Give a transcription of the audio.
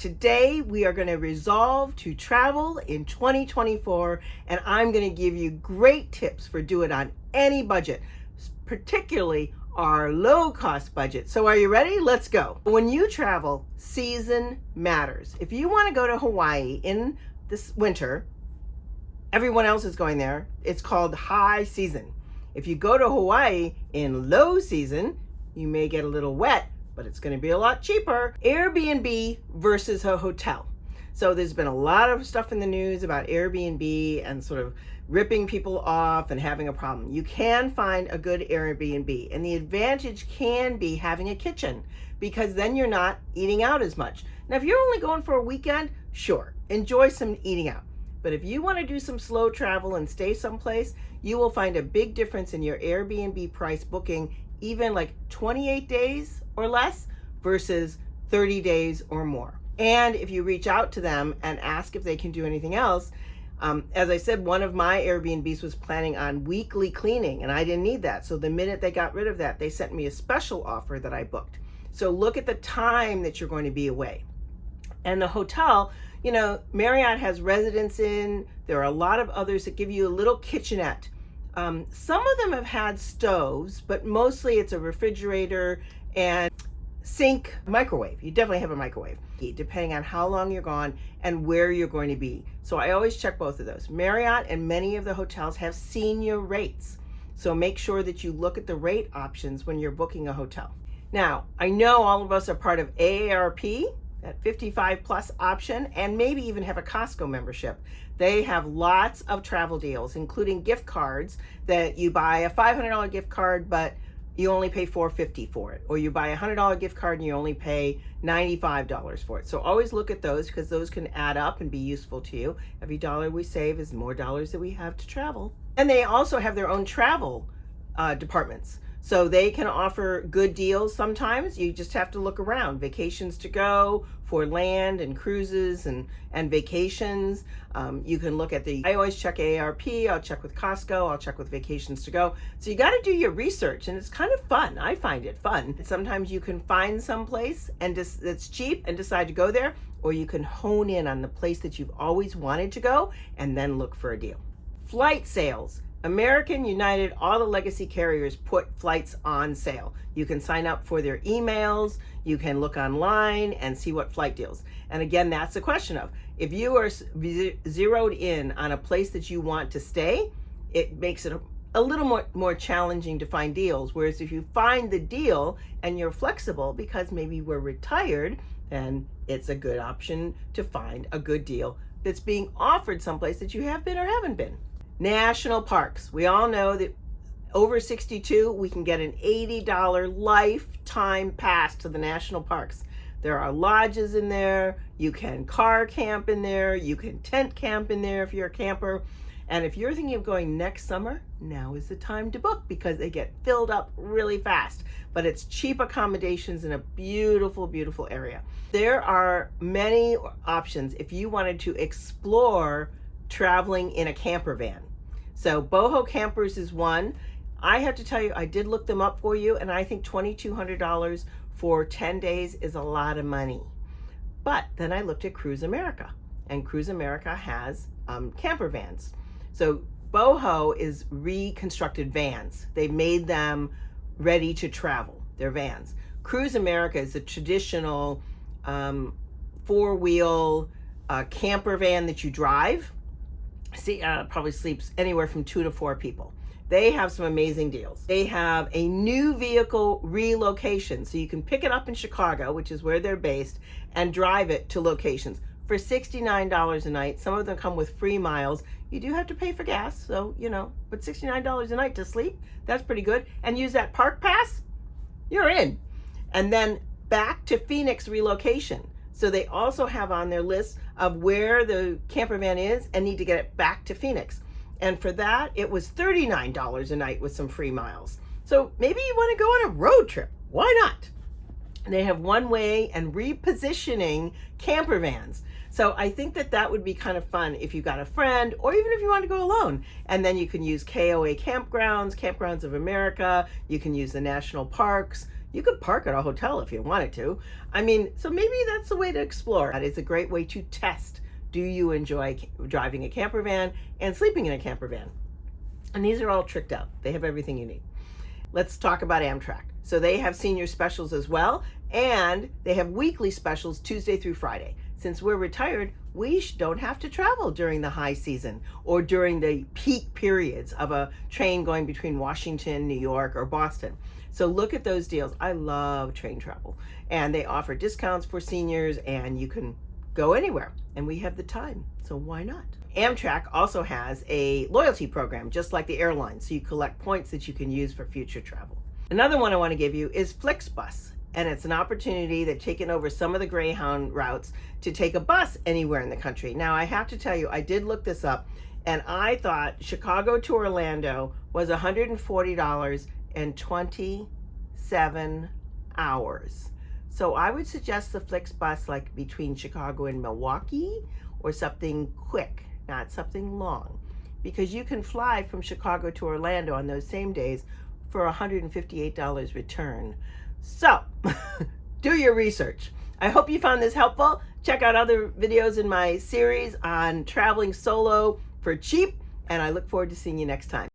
Today, we are going to resolve to travel in 2024, and I'm going to give you great tips for doing it on any budget, particularly our low-cost budget. So are you ready? Let's go. When you travel, season matters. If you want to go to Hawaii in this winter, everyone else is going there. It's called high season. If you go to Hawaii in low season, you may get a little wet, but it's going to be a lot cheaper. Airbnb versus a hotel. So there's been a lot of stuff in the news about Airbnb and sort of ripping people off and having a problem. You can find a good Airbnb, and the advantage can be having a kitchen, because then you're not eating out as much. Now, if you're only going for a weekend, sure, enjoy some eating out. But if you want to do some slow travel and stay someplace, you will find a big difference in your Airbnb price booking, even like 28 days or less versus 30 days or more. And if you reach out to them and ask if they can do anything else, as I said, one of my Airbnbs was planning on weekly cleaning, and I didn't need that. So the minute they got rid of that, they sent me a special offer that I booked. So look at the time that you're going to be away. And the hotel, you know, Marriott has Residence Inn. There are a lot of others that give you a little kitchenette. Some of them have had stoves, but mostly it's a refrigerator and sink, microwave. You definitely have a microwave, depending on how long you're gone and where you're going to be. So I always check both of those. Marriott and many of the hotels have senior rates. So make sure that you look at the rate options when you're booking a hotel. Now, I know all of us are part of AARP, that 55 plus option, and maybe even have a Costco membership. They have lots of travel deals, including gift cards that you buy a $500 gift card, but you only pay $450 for it. Or you buy a $100 gift card and you only pay $95 for it. So always look at those, because those can add up and be useful to you. Every dollar we save is more dollars that we have to travel. And they also have their own travel departments. So they can offer good deals sometimes. You just have to look around. Vacations to go for land and cruises and vacations. You can look at I always check AARP, I'll check with Costco, I'll check with Vacations to Go. So you got to do your research, and it's kind of fun. I find it fun. Sometimes you can find some place and that's cheap and decide to go there, or you can hone in on the place that you've always wanted to go and then look for a deal. Flight sales. American, United, all the legacy carriers put flights on sale. You can sign up for their emails, you can look online and see what flight deals. And again, that's the question of, if you are zeroed in on a place that you want to stay, it makes it a little more challenging to find deals. Whereas if you find the deal and you're flexible because maybe we're retired, then it's a good option to find a good deal that's being offered someplace that you have been or haven't been. National parks. We all know that over 62, we can get an $80 lifetime pass to the national parks. There are lodges in there. You can car camp in there. You can tent camp in there if you're a camper. And if you're thinking of going next summer, now is the time to book, because they get filled up really fast. But it's cheap accommodations in a beautiful, beautiful area. There are many options if you wanted to explore traveling in a camper van. So boho campers is one. I have to tell you, I did look them up for you, and I think $2,200 for 10 days is a lot of money. But then I looked at Cruise America, and Cruise America has camper vans. So boho is reconstructed vans. They made them ready to travel. They're vans. Cruise America is a traditional four-wheel camper van that you drive. Probably sleeps anywhere from 2 to 4 people. They have some amazing deals. They have a new vehicle relocation. So you can pick it up in Chicago, which is where they're based, and drive it to locations for $69 a night. Some of them come with free miles. You do have to pay for gas, so, you know, but $69 a night to sleep, that's pretty good. And use that park pass, you're in. And then back to Phoenix relocation. So they also have on their list of where the camper van is and need to get it back to Phoenix. And for that, it was $39 a night with some free miles. So maybe you want to go on a road trip. Why not? They have one-way and repositioning camper vans. So I think that would be kind of fun if you got a friend, or even if you want to go alone. And then you can use KOA campgrounds, Campgrounds of America. You can use the national parks. You could park at a hotel if you wanted to. I mean, so maybe that's the way to explore. That is a great way to test. Do you enjoy driving a camper van and sleeping in a camper van? And these are all tricked out. They have everything you need. Let's talk about Amtrak. So they have senior specials as well, and they have weekly specials Tuesday through Friday. Since we're retired, we don't have to travel during the high season or during the peak periods of a train going between Washington, New York, or Boston. So look at those deals. I love train travel, and they offer discounts for seniors, and you can go anywhere, and we have the time, so why not? Amtrak also has a loyalty program, just like the airline, so you collect points that you can use for future travel. Another one I want to give you is FlixBus, and it's an opportunity that's taken over some of the Greyhound routes to take a bus anywhere in the country. Now, I have to tell you, I did look this up, and I thought Chicago to Orlando was $140 and 27 hours. So I would suggest the FlixBus, like between Chicago and Milwaukee, or something quick, not something long, because you can fly from Chicago to Orlando on those same days for $158 return. So do your research. I hope you found this helpful. Check out other videos in my series on traveling solo for cheap, and I look forward to seeing you next time.